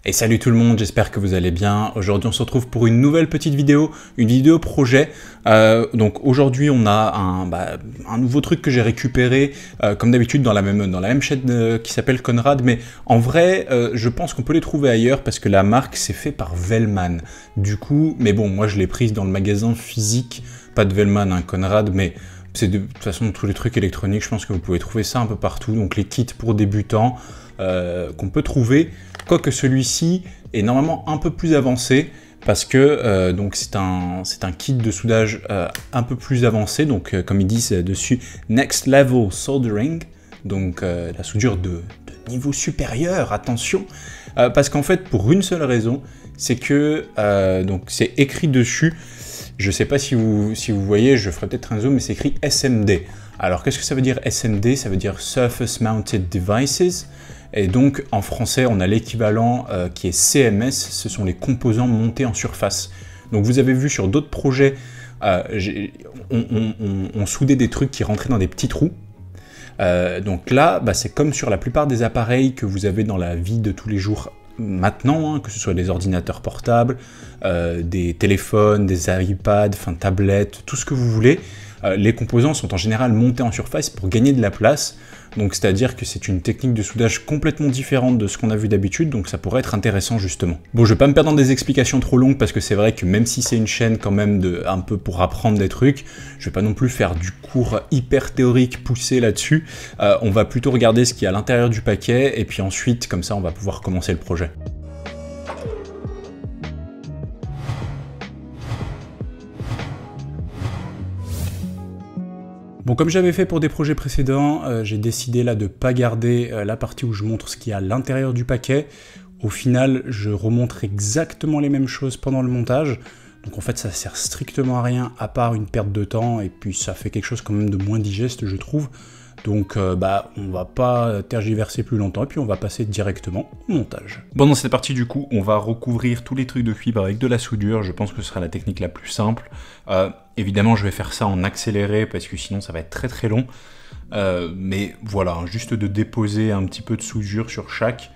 Et salut tout le monde, j'espère que vous allez bien. Aujourd'hui on se retrouve pour une nouvelle petite vidéo, une vidéo projet. Donc aujourd'hui on a un nouveau truc que j'ai récupéré, comme d'habitude dans la même chaîne qui s'appelle Conrad, mais en vrai je pense qu'on peut les trouver ailleurs parce que la marque c'est fait par Vellman. Du coup, mais bon, moi je l'ai prise dans le magasin physique, pas de Vellman, hein, Conrad, mais c'est de toute façon tous les trucs électroniques, je pense que vous pouvez trouver ça un peu partout. Donc les kits pour débutants qu'on peut trouver. Quoique celui-ci est normalement un peu plus avancé parce que donc c'est un kit de soudage un peu plus avancé, donc comme ils disent dessus Next Level Soldering, donc la soudure de niveau supérieur, attention, parce qu'en fait pour une seule raison, c'est que donc c'est écrit dessus, je sais pas si vous voyez, je ferai peut-être un zoom, mais c'est écrit SMD. Alors qu'est-ce que ça veut dire SMD? Ça veut dire Surface Mounted Devices. Et donc, en français, on a l'équivalent qui est CMS, ce sont les composants montés en surface. Donc, vous avez vu sur d'autres projets, on soudait des trucs qui rentraient dans des petits trous. Donc là, c'est comme sur la plupart des appareils que vous avez dans la vie de tous les jours maintenant, hein, que ce soit des ordinateurs portables, des téléphones, des iPads, enfin tablettes, tout ce que vous voulez. Les composants sont en général montés en surface pour gagner de la place, donc c'est-à-dire que c'est une technique de soudage complètement différente de ce qu'on a vu d'habitude, donc ça pourrait être intéressant justement. Bon, je vais pas me perdre dans des explications trop longues, parce que c'est vrai que même si c'est une chaîne quand même un peu pour apprendre des trucs, je vais pas non plus faire du cours hyper théorique poussé là-dessus, on va plutôt regarder ce qu'il y a à l'intérieur du paquet, et puis ensuite, comme ça, on va pouvoir commencer le projet. Bon, comme j'avais fait pour des projets précédents, j'ai décidé là de ne pas garder la partie où je montre ce qu'il y a à l'intérieur du paquet. Au final, je remontre exactement les mêmes choses pendant le montage. Donc en fait, ça sert strictement à rien, à part une perte de temps, et puis ça fait quelque chose quand même de moins digeste, je trouve. Donc on va pas tergiverser plus longtemps, et puis on va passer directement au montage. Bon, dans cette partie du coup, on va recouvrir tous les trucs de cuivre avec de la soudure. Je pense que ce sera la technique la plus simple. Évidemment, je vais faire ça en accéléré, parce que sinon ça va être très très long. Mais voilà, juste de déposer un petit peu de soudure sur chaque,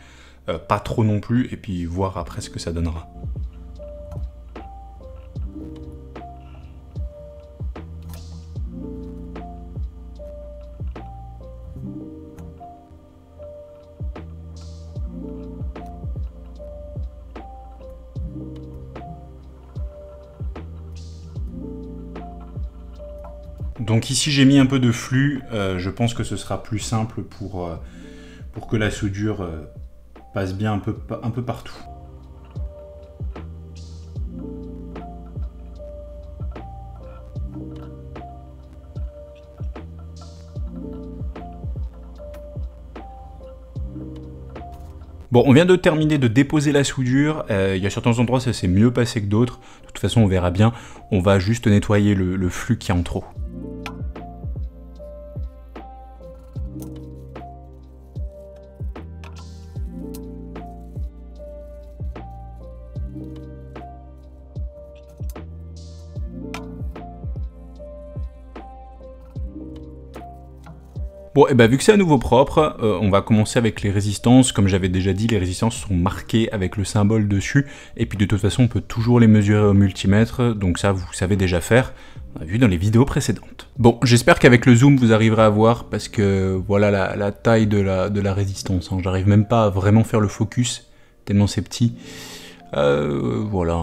pas trop non plus, et puis voir après ce que ça donnera. Donc ici j'ai mis un peu de flux, je pense que ce sera plus simple pour que la soudure passe bien un peu partout. Bon, on vient de terminer de déposer la soudure, il y a certains endroits ça s'est mieux passé que d'autres, de toute façon on verra bien, on va juste nettoyer le flux qui est en trop. Bon, et vu que c'est à nouveau propre, on va commencer avec les résistances. Comme j'avais déjà dit, les résistances sont marquées avec le symbole dessus, et puis de toute façon on peut toujours les mesurer au multimètre, donc ça vous savez déjà faire, on a vu dans les vidéos précédentes. Bon, j'espère qu'avec le zoom vous arriverez à voir, parce que voilà la taille de la résistance, hein. J'arrive même pas à vraiment faire le focus, tellement c'est petit. Voilà,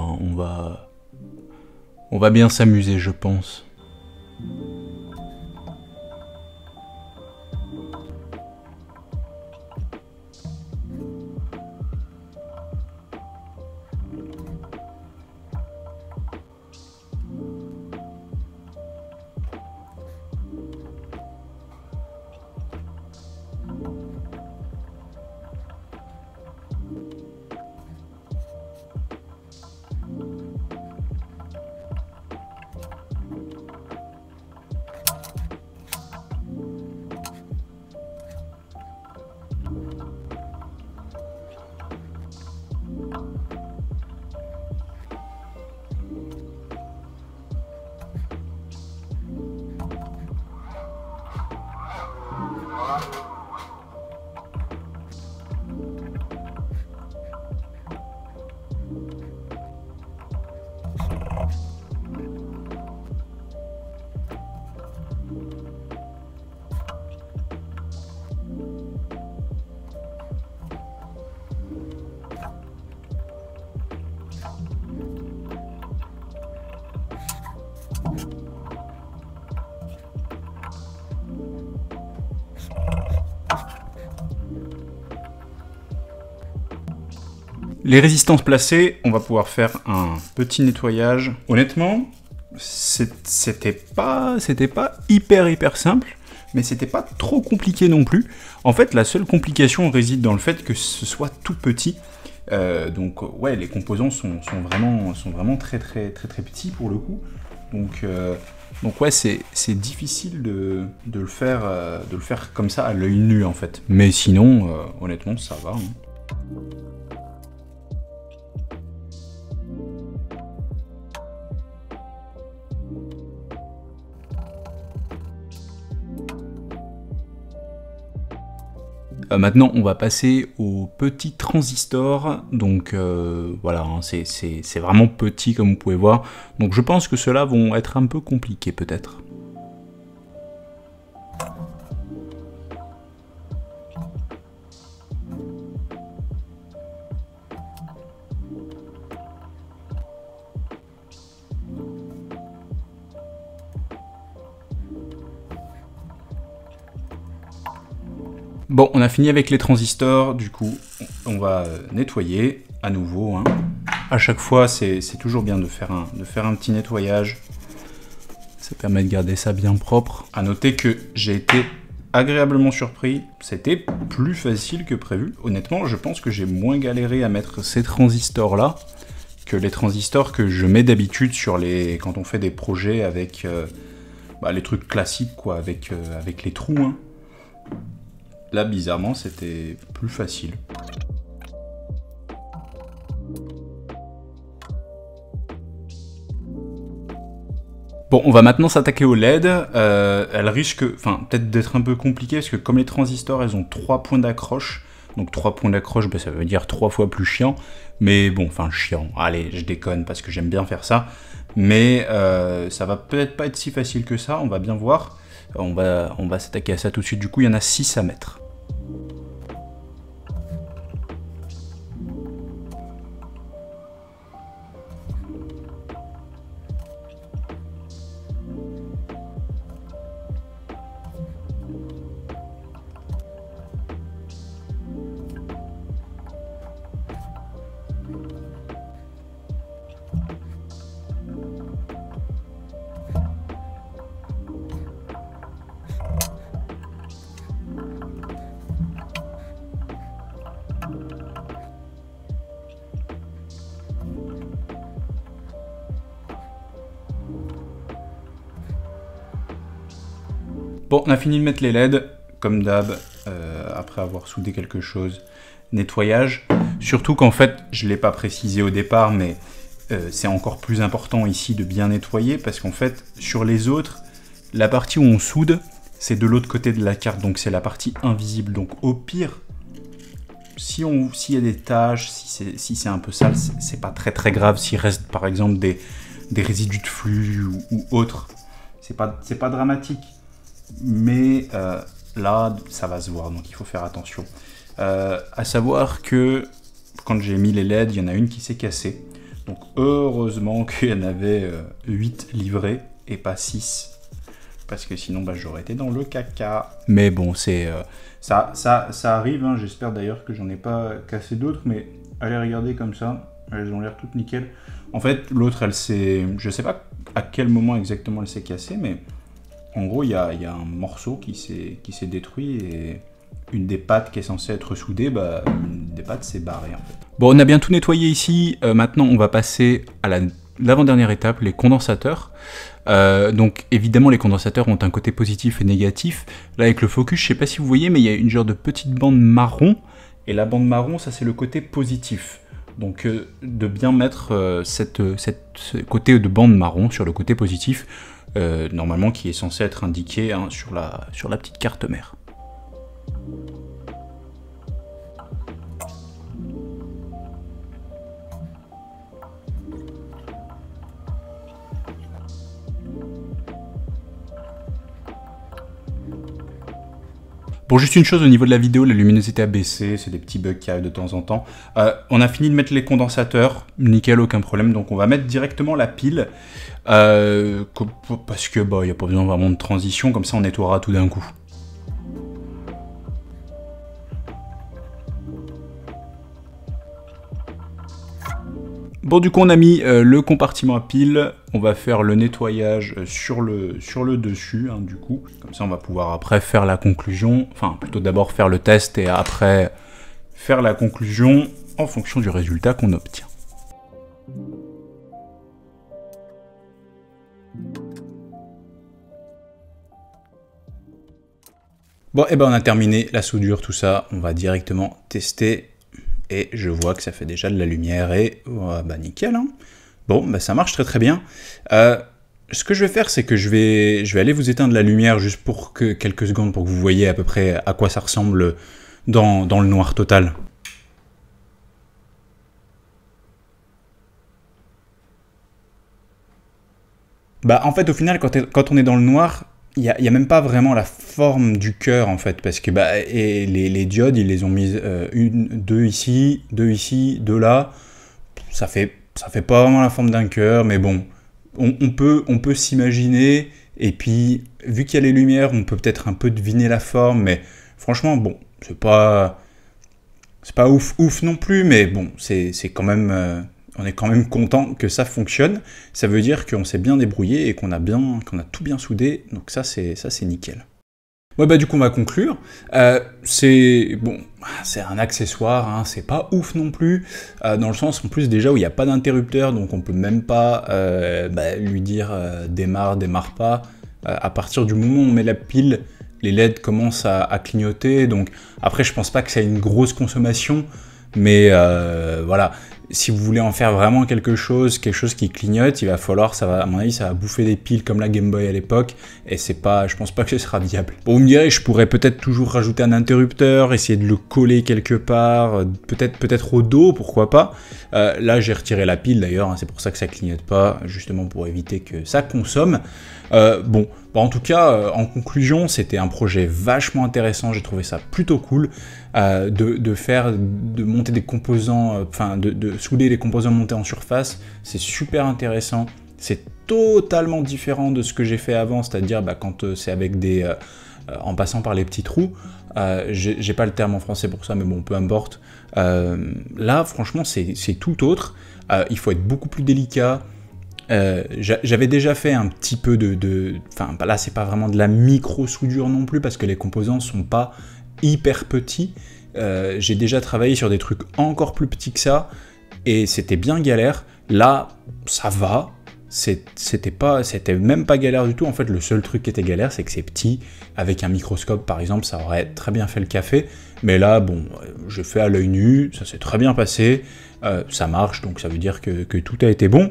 on va bien s'amuser je pense. Les résistances placées, on va pouvoir faire un petit nettoyage. Honnêtement, c'était pas hyper simple, mais c'était pas trop compliqué non plus. En fait, la seule complication réside dans le fait que ce soit tout petit. Donc ouais, les composants sont vraiment très petits pour le coup. Donc ouais, c'est difficile de le faire comme ça à l'œil nu en fait. Mais sinon, honnêtement, ça va. Hein. Maintenant, on va passer au petit transistor. Donc voilà, hein, c'est vraiment petit comme vous pouvez voir. Donc je pense que ceux-là vont être un peu compliqués peut-être. Bon, on a fini avec les transistors, du coup, on va nettoyer à nouveau. Hein. À chaque fois, c'est toujours bien de faire un petit nettoyage. Ça permet de garder ça bien propre. À noter que j'ai été agréablement surpris. C'était plus facile que prévu. Honnêtement, je pense que j'ai moins galéré à mettre ces transistors-là que les transistors que je mets d'habitude quand on fait des projets avec les trucs classiques, quoi, avec les trous. Hein. Là, bizarrement, c'était plus facile. Bon, on va maintenant s'attaquer aux LED. Elles risquent, peut-être d'être un peu compliquées, parce que comme les transistors, elles ont 3 points d'accroche. Donc 3 points d'accroche, ça veut dire 3 fois plus chiant. Mais bon, chiant. Allez, je déconne, parce que j'aime bien faire ça. Mais ça va peut-être pas être si facile que ça, on va bien voir. On va s'attaquer à ça tout de suite. Du coup, il y en a 6 à mettre. Bon, on a fini de mettre les LED, comme d'hab, après avoir soudé quelque chose. Nettoyage, surtout qu'en fait, je ne l'ai pas précisé au départ, mais c'est encore plus important ici de bien nettoyer, parce qu'en fait, sur les autres, la partie où on soude, c'est de l'autre côté de la carte, donc c'est la partie invisible. Donc au pire, s'il y a des taches, si c'est un peu sale, c'est pas très grave. S'il reste par exemple des résidus de flux ou autre, c'est pas dramatique. Mais là, ça va se voir, donc il faut faire attention. À savoir que quand j'ai mis les LED, il y en a une qui s'est cassée. Donc heureusement qu'il y en avait 8 livrés et pas 6. Parce que sinon, j'aurais été dans le caca. Mais bon, ça arrive. Hein. J'espère d'ailleurs que j'en ai pas cassé d'autres. Mais allez regarder comme ça. Elles ont l'air toutes nickel. En fait, l'autre, elle s'est... Je sais pas à quel moment exactement elle s'est cassée, mais... En gros, il y a un morceau qui s'est détruit et une des pattes qui est censée être soudée, une des pattes s'est barrée en fait. Bon, on a bien tout nettoyé ici. Maintenant, on va passer à l'avant-dernière étape, les condensateurs. Donc évidemment, les condensateurs ont un côté positif et négatif. Là, avec le focus, je sais pas si vous voyez, mais il y a une genre de petite bande marron. Et la bande marron, ça c'est le côté positif. Donc de bien mettre ce côté de bande marron sur le côté positif. Normalement qui est censé être indiqué hein, sur la petite carte mère. Bon, juste une chose au niveau de la vidéo, la luminosité a baissé, c'est des petits bugs qui arrivent de temps en temps. On a fini de mettre les condensateurs, nickel, aucun problème, donc on va mettre directement la pile, parce que il n'y a pas besoin vraiment de transition, comme ça on nettoiera tout d'un coup. Bon, du coup, on a mis le compartiment à piles. On va faire le nettoyage sur le dessus, hein, du coup. Comme ça, on va pouvoir après faire la conclusion. Enfin, plutôt d'abord faire le test et après faire la conclusion en fonction du résultat qu'on obtient. Bon, et ben on a terminé la soudure, tout ça. On va directement tester. Et je vois que ça fait déjà de la lumière et bah nickel. Hein. Bon, bah ça marche très très bien. Ce que je vais faire, c'est que je vais aller vous éteindre la lumière juste pour quelques secondes pour que vous voyez à peu près à quoi ça ressemble dans le noir total. Bah en fait, au final, quand on est dans le noir, il y a même pas vraiment la forme du cœur en fait, parce que bah, et les diodes, ils les ont mises deux ici, deux là. Ça fait pas vraiment la forme d'un cœur, mais bon, on peut s'imaginer. Et puis, vu qu'il y a les lumières, on peut peut-être un peu deviner la forme, mais franchement, bon, c'est pas ouf non plus, mais bon, c'est quand même. On est quand même content que ça fonctionne. Ça veut dire qu'on s'est bien débrouillé et qu'on a tout bien soudé. Donc ça c'est nickel. Ouais, bah du coup on va conclure. C'est un accessoire, hein, c'est pas ouf non plus, dans le sens en plus déjà où il n'y a pas d'interrupteur, donc on peut même pas lui dire démarre pas. À partir du moment où on met la pile, les LED commencent à clignoter. Donc après je pense pas que ça ait une grosse consommation, mais voilà. Si vous voulez en faire vraiment quelque chose qui clignote, il va falloir, à mon avis, ça va bouffer des piles comme la Game Boy à l'époque, et je pense pas que ce sera viable. Bon, vous me direz, je pourrais peut-être toujours rajouter un interrupteur, essayer de le coller quelque part, peut-être au dos, pourquoi pas. Là, j'ai retiré la pile d'ailleurs, hein, c'est pour ça que ça clignote pas, justement pour éviter que ça consomme. En tout cas, en conclusion, c'était un projet vachement intéressant, j'ai trouvé ça plutôt cool de monter des composants, de souder les composants montés en surface, c'est super intéressant, c'est totalement différent de ce que j'ai fait avant, c'est-à-dire quand c'est avec en passant par les petits trous, j'ai pas le terme en français pour ça, mais bon, peu importe. Là, franchement, c'est tout autre, il faut être beaucoup plus délicat. J'avais déjà fait un petit peu là c'est pas vraiment de la micro-soudure non plus parce que les composants sont pas hyper petits. J'ai déjà travaillé sur des trucs encore plus petits que ça et c'était bien galère. Là ça va, c'était même pas galère du tout. En fait le seul truc qui était galère c'est que c'est petit. Avec un microscope par exemple ça aurait très bien fait le café, mais là bon, je fais à l'œil nu, ça s'est très bien passé, ça marche, donc ça veut dire que tout a été bon.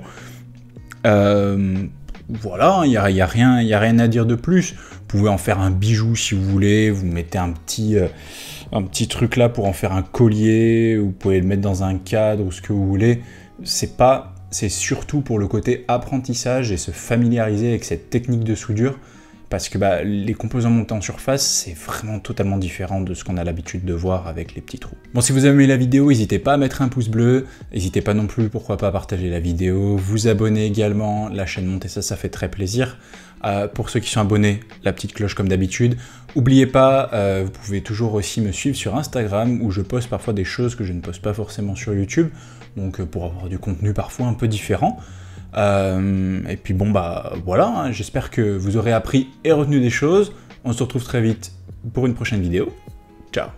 Voilà, il n'y a rien à dire de plus. Vous pouvez en faire un bijou si vous voulez, vous mettez un petit truc là pour en faire un collier, vous pouvez le mettre dans un cadre ou ce que vous voulez. C'est surtout pour le côté apprentissage et se familiariser avec cette technique de soudure, parce que les composants montés en surface, c'est vraiment totalement différent de ce qu'on a l'habitude de voir avec les petits trous. Bon, si vous avez aimé la vidéo, n'hésitez pas à mettre un pouce bleu, n'hésitez pas non plus, pourquoi pas, à partager la vidéo, vous abonner également, la chaîne monte, ça fait très plaisir. Pour ceux qui sont abonnés, la petite cloche comme d'habitude. N'oubliez pas, vous pouvez toujours aussi me suivre sur Instagram, où je poste parfois des choses que je ne poste pas forcément sur YouTube, donc pour avoir du contenu parfois un peu différent. Et puis bon voilà, hein, j'espère que vous aurez appris et retenu des choses. On se retrouve très vite pour une prochaine vidéo. Ciao.